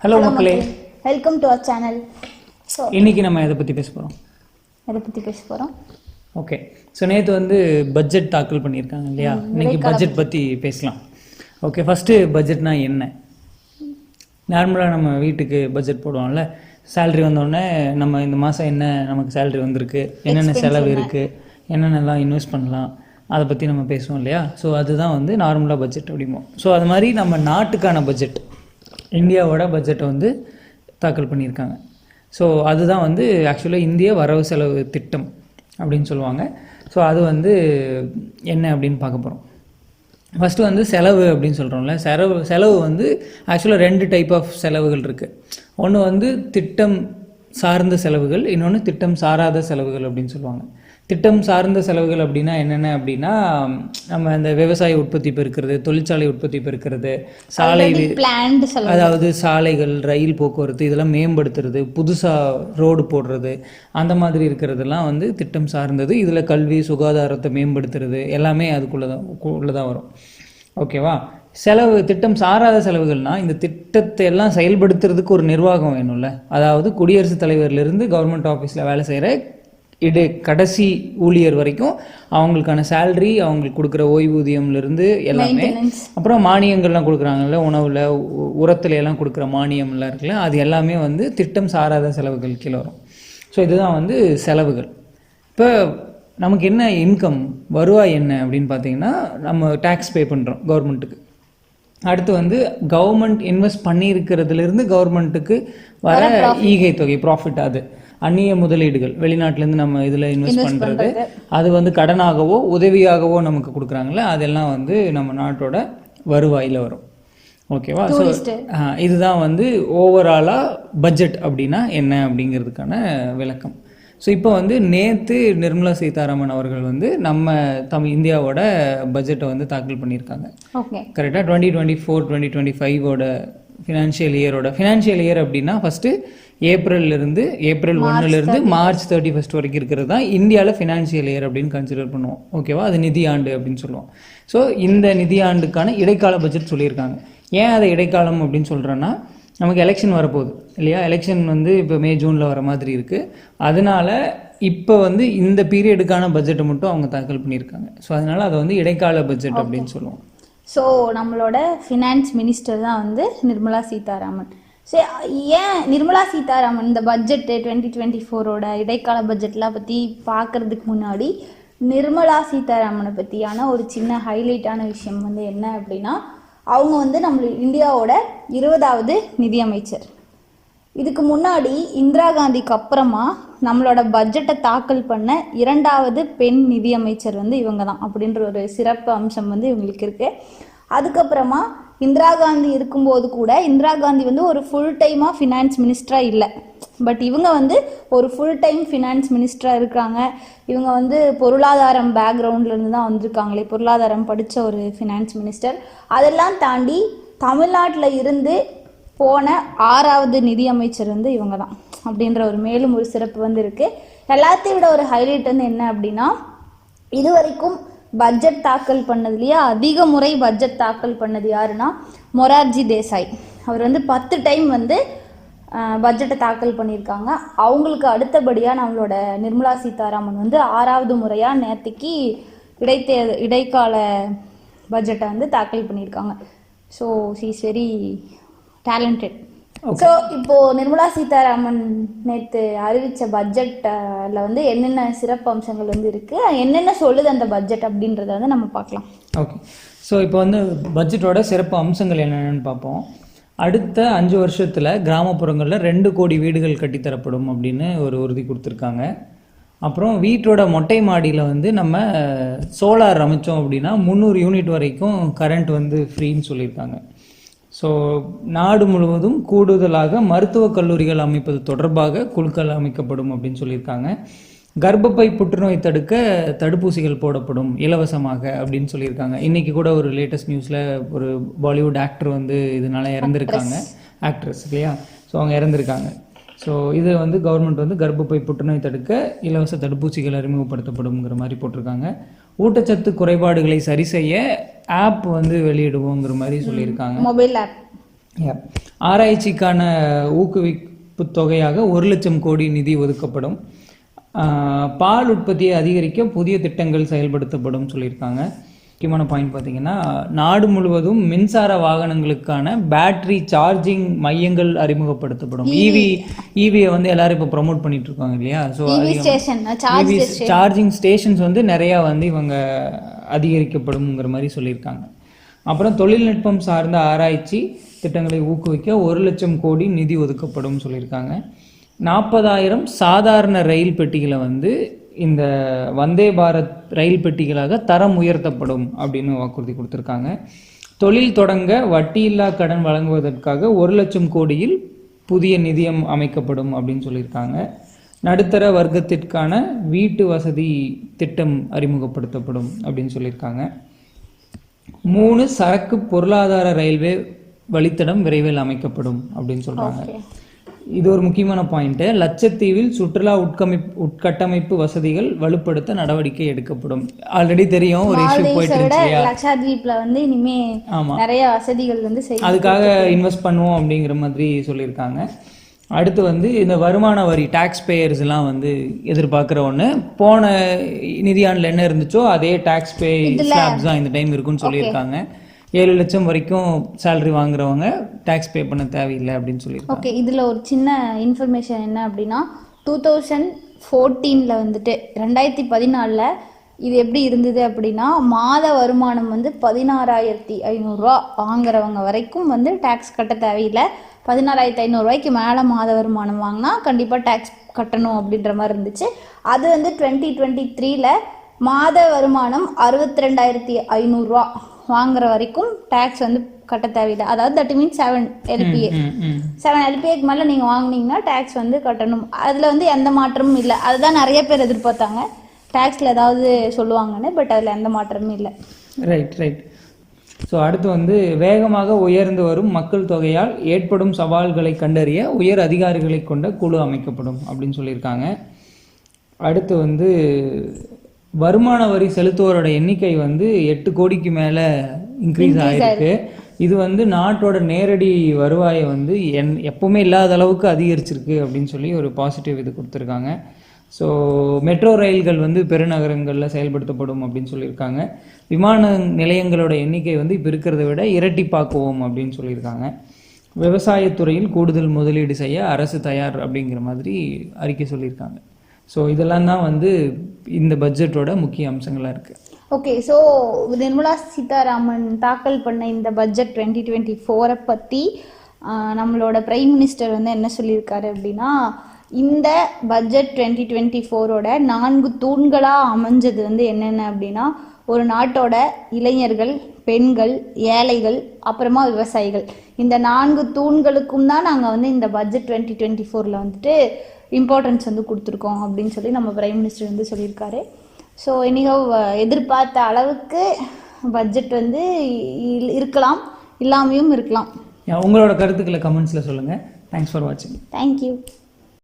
Hello மக்களே, welcome to our channel. So இன்னைக்கு நம்ம எதை பற்றி பேச போகிறோம்? ஓகே, ஸோ நேற்று வந்து பட்ஜெட் தாக்கல் பண்ணியிருக்காங்க இல்லையா? இன்னைக்கு பட்ஜெட் பற்றி பேசலாம். ஓகே, ஃபஸ்ட்டு பட்ஜெட்னா என்ன? நார்மலாக நம்ம வீட்டுக்கு பட்ஜெட் போடுவோம்ல, சேல்ரி வந்தோடனே நம்ம இந்த மாதம் என்ன நமக்கு சேல்ரி வந்திருக்கு, என்னென்ன செலவு இருக்குது, என்னென்னலாம் இன்வெஸ்ட் பண்ணலாம், அதை பற்றி நம்ம பேசுவோம் இல்லையா? ஸோ அதுதான் வந்து நார்மலாக பட்ஜெட் அப்படிம்போம். ஸோ அது மாதிரி நம்ம நாட்டுக்கான பட்ஜெட், இந்தியாவோட பட்ஜெட்டை வந்து தாக்கல் பண்ணியிருக்காங்க. ஸோ அதுதான் வந்து ஆக்சுவலாக இந்திய வரவு செலவு திட்டம் அப்படின்னு சொல்லுவாங்க. ஸோ அது வந்து என்ன அப்படின்னு பார்க்க போகிறோம். ஃபஸ்ட்டு வந்து செலவு அப்படின்னு சொல்கிறோம்ல, செலவு வந்து ஆக்சுவலாக 2 டைப் ஆஃப் செலவுகள் இருக்குது. ஒன்று வந்து திட்டம் சார்ந்த செலவுகள், இன்னொன்று திட்டம் சாராத செலவுகள் அப்படின்னு சொல்லுவாங்க. திட்டம் சார்ந்த செலவுகள் அப்படின்னா என்னென்ன அப்படின்னா, நம்ம இந்த விவசாய உற்பத்தி பெருக்கிறது, தொழிற்சாலை உற்பத்தி பெருக்கிறது, சாலை, அதாவது சாலைகள், ரயில் போக்குவரத்து இதெல்லாம் மேம்படுத்துறது, புதுசாக ரோடு போடுறது, அந்த மாதிரி இருக்கிறதெல்லாம் வந்து திட்டம் சார்ந்தது. இதில் கல்வி, சுகாதாரத்தை மேம்படுத்துறது எல்லாமே அதுக்குள்ளதான் வரும். ஓகேவா? திட்டம் சாராத செலவுகள்னால் இந்த திட்டத்தை எல்லாம் செயல்படுத்துறதுக்கு ஒரு நிர்வாகம் வேணும்ல. அதாவது குடியரசுத் தலைவர்லேருந்து கவர்மெண்ட் ஆஃபீஸில் வேலை செய்கிற கடைசி ஊழியர் வரைக்கும் அவங்களுக்கான சேல்ரி, அவங்களுக்கு கொடுக்குற ஓய்வூதியம்லேருந்து எல்லாமே, அப்புறம் மானியங்கள்லாம் கொடுக்குறாங்கல்ல, உணவில் உரத்துல எல்லாம் கொடுக்குற மானியம்லாம் இருக்குல்ல, அது எல்லாமே வந்து திட்டம் சாராத செலவுகள் கீழே வரும். ஸோ இதுதான் வந்து செலவுகள். இப்போ நமக்கு என்ன இன்கம், வருவாய் என்ன அப்படின்னு பார்த்தீங்கன்னா, நம்ம டேக்ஸ் பே பண்ணுறோம் கவர்மெண்ட்டுக்கு. அடுத்து வந்து கவர்மெண்ட் இன்வெஸ்ட் பண்ணியிருக்கிறதுலேருந்து கவர்மெண்ட்டுக்கு வர ஈகை தொகை, ப்ராஃபிட், அது அந்நிய முதலீடுகள், வெளிநாட்டிலேருந்து நம்ம இதில் இன்வெஸ்ட் பண்ணுறது, அது வந்து கடனாகவோ உதவியாகவோ நமக்கு கொடுக்குறாங்களே, அதெல்லாம் வந்து நம்ம நாட்டோட வருவாயில் வரும். ஓகேவா? ஸோ இதுதான் வந்து ஓவராலாக பட்ஜெட் அப்படின்னா என்ன அப்படிங்கிறதுக்கான விளக்கம். ஸோ இப்போ வந்து நேற்று நிர்மலா சீதாராமன் அவர்கள் வந்து நம்ம இந்தியாவோட பட்ஜெட்டை வந்து தாக்கல் பண்ணியிருக்காங்க. கரெக்டாக 2024-2025 ஃபினான்ஷியல் இயர் அப்படின்னா ஃபஸ்ட்டு ஏப்ரல் 1 மார்ச் 31 வரைக்கும் இருக்கிறது தான் இந்தியாவில் ஃபினான்ஷியல் இயர் அப்படின்னு கன்சிடர் பண்ணுவோம். ஓகேவா? அது நிதியாண்டு அப்படின்னு சொல்லுவோம். ஸோ இந்த நிதியாண்டுக்கான இடைக்கால பட்ஜெட் சொல்லியிருக்காங்க. ஏன் அதை இடைக்காலம் அப்படின்னு சொல்கிறேன்னா, நமக்கு எலெக்ஷன் வரப்போகுது இல்லையா? எலெக்ஷன் வந்து இப்போ மே ஜூனில் வர மாதிரி இருக்குது. அதனால் இப்போ வந்து இந்த பீரியடுக்கான பட்ஜெட்டை மட்டும் அவங்க தாக்கல் பண்ணியிருக்காங்க. ஸோ அதனால் அதை வந்து இடைக்கால பட்ஜெட் அப்படின்னு சொல்லுவோம். ஸோ நம்மளோட ஃபினான்ஸ் மினிஸ்டர் தான் வந்து நிர்மலா சீதாராமன். ஸோ ஏன் நிர்மலா சீதாராமன் இந்த பட்ஜெட்டு 2024 இடைக்கால பட்ஜெட்லாம் பற்றி பார்க்குறதுக்கு முன்னாடி நிர்மலா சீதாராமனை பற்றியான ஒரு சின்ன ஹைலைட்டான விஷயம் வந்து என்ன அப்படின்னா, அவங்க வந்து நம்ம இந்தியாவோட 20வது நிதியமைச்சர். இதுக்கு முன்னாடி இந்திரா காந்திக்கு அப்புறமா நம்மளோட பட்ஜெட்டை தாக்கல் பண்ண 2வது பெண் நிதியமைச்சர் வந்து இவங்க தான் அப்படின்ற ஒரு சிறப்பு அம்சம் வந்து இவங்களுக்கு இருக்குது. அதுக்கப்புறமா இந்திரா காந்தி இருக்கும்போது கூட இந்திரா காந்தி வந்து ஒரு ஃபுல் டைமாக ஃபினான்ஸ் மினிஸ்டராக இல்லை, பட் இவங்க வந்து ஒரு ஃபுல் டைம் ஃபினான்ஸ் மினிஸ்டராக இருக்காங்க. இவங்க வந்து பொருளாதாரம் பேக்ரவுண்ட்லேருந்து தான் வந்திருக்காங்களே, பொருளாதாரம் படித்த ஒரு ஃபினான்ஸ் மினிஸ்டர். அதெல்லாம் தாண்டி தமிழ்நாட்டில் இருந்து போன 6வது நிதியமைச்சர் வந்து இவங்க தான் அப்படின்ற ஒரு மேலும் ஒரு சிறப்பு வந்து இருக்குது. எல்லாத்தையும் விட ஒரு ஹைலைட் வந்து என்ன அப்படின்னா, இது வரைக்கும் பட்ஜெட் தாக்கல் பண்ணதுலேயே அதிக முறை பட்ஜெட் தாக்கல் பண்ணது யாருன்னா மொரார்ஜி தேசாய். அவர் வந்து 10 டைம் வந்து பட்ஜெட்டை தாக்கல் பண்ணியிருக்காங்க. அவங்களுக்கு அடுத்தபடியாக நம்மளோட நிர்மலா சீதாராமன் வந்து 6வது முறையாக நேற்றுக்கு இடைக்கால பட்ஜெட்டை வந்து தாக்கல் பண்ணியிருக்காங்க. So she is very talented. So இப்போ நிர்மலா சீதாராமன் நேற்று அறிவித்த பட்ஜெட்டில் வந்து என்னென்ன சிறப்பு அம்சங்கள் வந்து இருக்குது, என்னென்ன சொல்லுது அந்த பட்ஜெட் அப்படின்றத வந்து நம்ம பார்க்கலாம். ஓகே, ஸோ இப்போ வந்து பட்ஜெட்டோட சிறப்பு அம்சங்கள் என்னென்னு பார்ப்போம். அடுத்த 5 வருஷத்தில் கிராமப்புறங்களில் 2 கோடி வீடுகள் கட்டித்தரப்படும் அப்படின்னு ஒரு உறுதி கொடுத்துருக்காங்க. அப்புறம் வீட்டோட மொட்டை மாடியில் வந்து நம்ம சோலார் அமைச்சோம் அப்படின்னா 300 யூனிட் வரைக்கும் கரண்ட் வந்து ஃப்ரீன்னு சொல்லியிருக்காங்க. ஸோ நாடு முழுவதும் கூடுதலாக மருத்துவக் கல்லூரிகள் அமைப்பது தொடர்பாக குழுக்கள் அமைக்கப்படும் அப்படின்னு சொல்லியிருக்காங்க. கர்ப்பப்பை புற்றுநோய் தடுக்க தடுப்பூசிகள் போடப்படும் இலவசமாக அப்படின்னு சொல்லியிருக்காங்க. இன்றைக்கி கூட ஒரு லேட்டஸ்ட் நியூஸில் ஒரு பாலிவுட் ஆக்டர் வந்து இதனால இறந்துருக்காங்க, ஆக்ட்ரஸ் இல்லையா? ஸோ அவங்க இறந்துருக்காங்க. ஸோ இது வந்து கவர்மெண்ட் வந்து கர்ப்பப்பை புற்றுநோய் தடுக்க இலவச தடுப்பூசிகள் அறிமுகப்படுத்தப்படும்ங்கிற மாதிரி போட்டிருக்காங்க. ஊட்டச்சத்து குறைபாடுகளை சரி செய்ய ஆப் வந்து வெளியிடுவோங்கிற மாதிரி சொல்லியிருக்காங்க. Mobile app. ஆராய்ச்சிக்கான ஊக்குவிப்பு தொகையாக 1 லட்சம் கோடி நிதி ஒதுக்கப்படும். பால் உற்பத்தியை அதிகரிக்க புதிய திட்டங்கள் செயல்படுத்தப்படும் சொல்லியிருக்காங்க. முக்கியமான பாயிண்ட் பார்த்தீங்கன்னா, நாடு முழுவதும் மின்சார வாகனங்களுக்கான பேட்டரி சார்ஜிங் மையங்கள் அறிமுகப்படுத்தப்படும். ஈவியை வந்து எல்லாரும் இப்போ ப்ரொமோட் பண்ணிட்டு இருக்காங்க இல்லையா? ஸோ சார்ஜிங் ஸ்டேஷன்ஸ் வந்து நிறையா வந்து இவங்க அதிகரிக்கப்படும்ங்கிற மாதிரி சொல்லியிருக்காங்க. அப்புறம் தொழில்நுட்பம் சார்ந்த ஆராய்ச்சி திட்டங்களை ஊக்குவிக்க 1 லட்சம் கோடி நிதி ஒதுக்கப்படும் சொல்லியிருக்காங்க. 40,000 சாதாரண ரயில் பெட்டிகளை வந்து இந்த வந்தே பாரத் ரயில் பெட்டிகளாக தரம் உயர்த்தப்படும் அப்படின்னு வாக்குறுதி கொடுத்துருக்காங்க. தொழில் தொடங்க வட்டியில்லா கடன் வழங்குவதற்காக 1 லட்சம் கோடியில் புதிய நிதியம் அமைக்கப்படும் அப்படின்னு சொல்லியிருக்காங்க. நடுத்தர வர்க்கத்திற்கான வீட்டு வசதி திட்டம் அறிமுகப்படுத்தப்படும் அப்படின்னு சொல்லியிருக்காங்க. 3 சரக்கு பொருளாதார ரயில்வே வழித்தடம் விரைவில் அமைக்கப்படும் அப்படின்னு சொல்றாங்க. இது ஒரு முக்கியமான பாயிண்ட். லட்சத்தீவில் சுற்றுலா உட்கட்டமைப்பு வசதிகள் வலுப்படுத்த நடவடிக்கை எடுக்கப்படும். ஆல்ரெடி தெரியும், ஒரு இஷ்யூ போயிட்டு இருந்துச்சு. லட்சத்தீப்ல வந்து இனிமே நிறைய வசதிகள் வந்து அதுக்காக இன்வெஸ்ட் பண்ணுவோம் அப்படிங்கிற மாதிரி சொல்லியிருக்காங்க. அடுத்து வந்து இந்த வருமான வரி டாக்ஸ் பேயர்ஸ் எல்லாம் வந்து எதிர்பார்க்குற ஒன்று. போன நிதியாண்டில் என்ன இருந்துச்சோ அதே டாக்ஸ் பே ஸ்லாப்ஸ் தான் இந்த டைம் இருக்குன்னு சொல்லியிருக்காங்க. 7 லட்சம் வரைக்கும் சேலரி வாங்குறவங்க டாக்ஸ் பே பண்ண தேவையில்லை அப்படின்னு சொல்லியிருக்காங்க. ஓகே, இதில் ஒரு சின்ன இன்ஃபர்மேஷன் என்ன அப்படின்னா, 2014 வந்துட்டு 2014 இது எப்படி இருந்தது அப்படின்னா, மாத வருமானம் வந்து 16,500 ரூபா வாங்குறவங்க வரைக்கும் வந்து டேக்ஸ் கட்ட தேவையில்லை. 16,500 ரூபாய்க்கு மேலே மாத வருமானம் வாங்கினா கண்டிப்பாக டேக்ஸ் கட்டணும் அப்படின்ற மாதிரி இருந்துச்சு. அது வந்து 2023 மாத வருமானம் 62,500 ரூபா வாங்குற வரைக்கும் டேக்ஸ் வந்து கட்ட தேவையில்லை. அதாவது தட் மீன்ஸ் 7 LPA 7 LPAக்கு மேலே நீங்கள் வாங்கினீங்கன்னா டேக்ஸ் வந்து கட்டணும். அதில் வந்து எந்த மாற்றமும் இல்லை. அதுதான் நிறைய பேர் எதிர்பார்த்தாங்க, டேக்ஸில் ஏதாவது சொல்லுவாங்கன்னு. பட் அதில் எந்த மாற்றமும் இல்லை. ரைட். ஸோ அடுத்து வந்து வேகமாக உயர்ந்து வரும் மக்கள் தொகையால் ஏற்படும் சவால்களை கண்டறிய உயர் அதிகாரிகளை கொண்ட குழு அமைக்கப்படும் அப்படின்னு சொல்லியிருக்காங்க. அடுத்து வந்து வருமான வரி செலுத்துவோரோட எண்ணிக்கை வந்து 8 கோடிக்கு மேலே இன்க்ரீஸ் ஆகிருக்கு. இது வந்து நாட்டோட நேரடி வருவாயை வந்து எப்பவுமே இல்லாத அளவுக்கு அதிகரிச்சிருக்கு அப்படின்னு சொல்லி ஒரு பாசிட்டிவ் இது கொடுத்துருக்காங்க. ஸோ மெட்ரோ ரயில்கள் வந்து பெருநகரங்களில் செயல்படுத்தப்படும் அப்படின்னு சொல்லியிருக்காங்க. விமான நிலையங்களோட எண்ணிக்கை வந்து இப்போ இருக்கிறத விட இரட்டிப்பாக்குவோம் அப்படின்னு சொல்லியிருக்காங்க. விவசாயத்துறையில் கூடுதல் முதலீடு செய்ய அரசு தயார் அப்படிங்கிற மாதிரி அறிக்கை சொல்லியிருக்காங்க. ஸோ இதெல்லாம் தான் வந்து இந்த பட்ஜெட்டோட முக்கிய அம்சங்களாக இருக்குது. ஓகே, ஸோ நிர்மலா சீதாராமன் தாக்கல் பண்ண இந்த பட்ஜெட் 2024 பற்றி நம்மளோட பிரைம் மினிஸ்டர் வந்து என்ன சொல்லியிருக்காரு அப்படின்னா, இந்த பட்ஜெட் 2024 4 தூண்களாக அமைஞ்சது வந்து என்னென்ன அப்படின்னா, ஒரு நாட்டோட இளைஞர்கள், பெண்கள், ஏழைகள், அப்புறமா விவசாயிகள், இந்த 4 தூண்களுக்கும் தான் நாங்கள் வந்து இந்த பட்ஜெட் 2024 வந்துட்டு இம்பார்ட்டன்ஸ் வந்து கொடுத்துருக்கோம் அப்படின்னு சொல்லி நம்ம பிரைம் மினிஸ்டர் வந்து சொல்லியிருக்காரு. ஸோ எனிஹவ் எதிர்பார்த்த அளவுக்கு பட்ஜெட் வந்து இருக்கலாம், இல்லாமையும் இருக்கலாம். உங்களோட கருத்துக்களை கமெண்ட்ஸில் சொல்லுங்கள். தேங்க்ஸ் ஃபார் வாட்சிங். தேங்க்யூ.